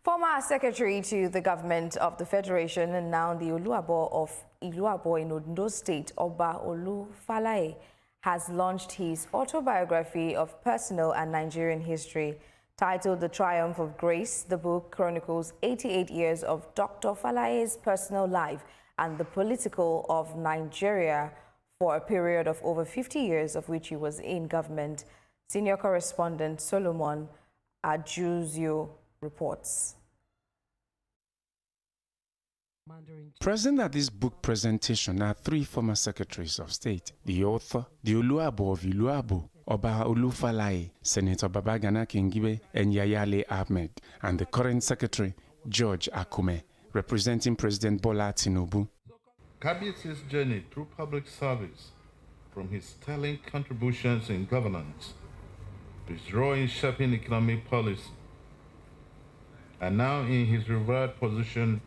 Former Secretary to the Government of the Federation and now the Oluwabo of Iluabo in Ondo State, Oba Olu Falae, has launched his autobiography of personal and Nigerian history. Titled The Triumph of Grace, the book chronicles 88 years of Dr. Falae's personal life and the political of Nigeria for a period of over 50 years of which he was in government. Senior correspondent Solomon Ajuzio reports. Present at this book presentation are three former secretaries of state: the author, the Oluwabo of Iluabo, Oba Olu Falae, Senator Babagana Kingibe, and Yayale Ahmed, and the current secretary, George Akume, representing President Bola Tinubu. Kabiyesi's journey through public service, from his sterling contributions in governance to his role in shaping economic policy, and now in his revered position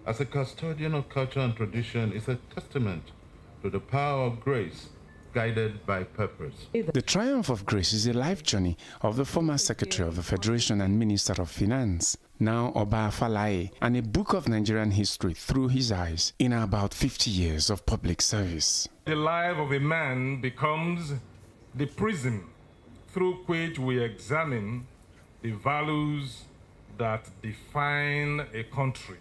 as a custodian of culture and tradition, is a testament to the power of grace guided by purpose. The Triumph of Grace is a life journey of the former Secretary of the Federation and Minister of Finance, now Oba Falae, and a book of Nigerian history through his eyes in about 50 years of public service. The life of a man becomes the prism through which we examine the values that define a country,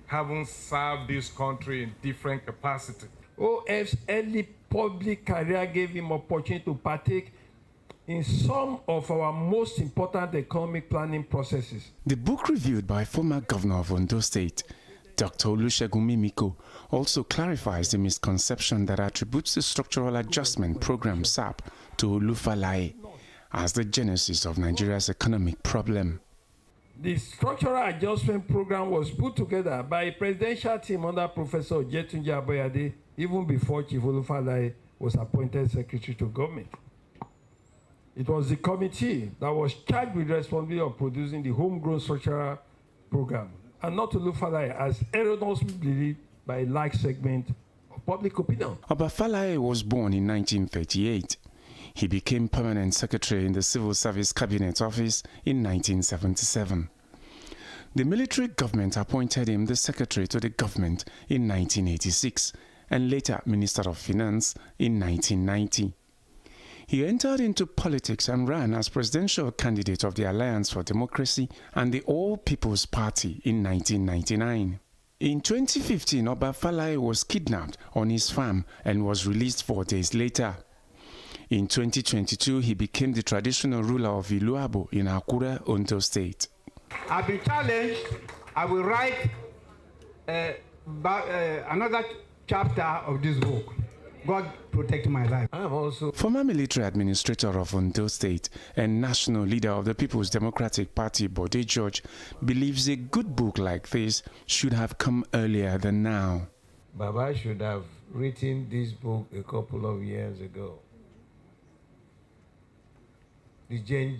having served this country in different capacities. OF's early public career gave him opportunity to partake in some of our most important economic planning processes. The book reviewed by former Governor of Ondo State, Dr. Olusegun Mimiko, also clarifies the misconception that attributes the Structural Adjustment Program SAP to Olu Falae as the genesis of Nigeria's economic problem. The Structural Adjustment Program was put together by a presidential team under Professor Ojetunji Aboyade, even before Chief Olu Falae was appointed Secretary to Government. It was the committee that was charged with the responsibility of producing the homegrown structural program, and not Olu Falae, as erroneously believed by a large segment of public opinion. Oba Falae was born in 1938. He became permanent secretary in the Civil Service Cabinet Office in 1977. The military government appointed him the secretary to the government in 1986 and later Minister of Finance in 1990. He entered into politics and ran as presidential candidate of the Alliance for Democracy and the All People's Party in 1999. In 2015, Oba Falae was kidnapped on his farm and was released 4 days later. In 2022, he became the traditional ruler of Iluabo in Akure, Ondo State. I've been challenged. I will write another chapter of this book. God protect my life. I am also former military administrator of Ondo State and national leader of the People's Democratic Party, Bode George, believes a good book like this should have come earlier than now. Baba should have written this book a couple of years ago. The Gen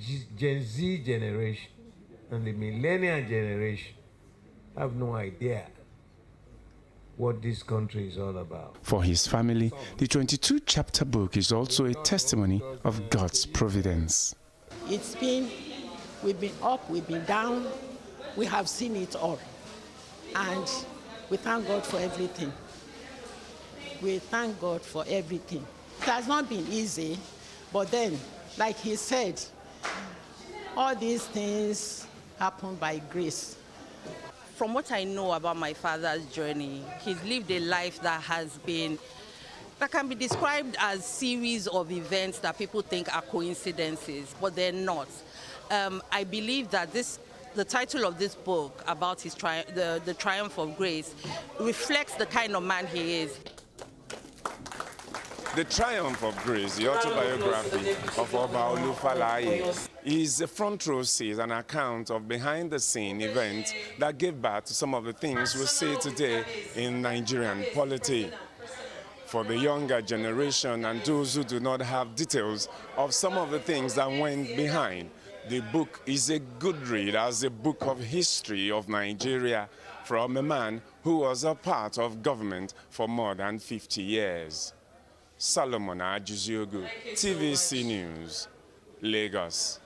Z generation and the millennial generation have no idea what this country is all about. For his family, the 22-chapter book is also a testimony of God's providence. We've been up, we've been down, we have seen it all. And we thank God for everything. We thank God for everything. It has not been easy, but then, like he said, all these things happen by grace. From what I know about my father's journey, he's lived a life that can be described as series of events that people think are coincidences, but they're not. I believe that the title of this book about his the Triumph of Grace reflects the kind of man he is. The Triumph of Grace, the autobiography of Oba Olu Falae, is a front row seat, an account of behind-the-scene events that gave birth to some of the things we see today in Nigerian polity. For the younger generation and those who do not have details of some of the things that went behind, the book is a good read as a book of history of Nigeria from a man who was a part of government for more than 50 years. Solomon Ajuziogu, TVC News, Lagos.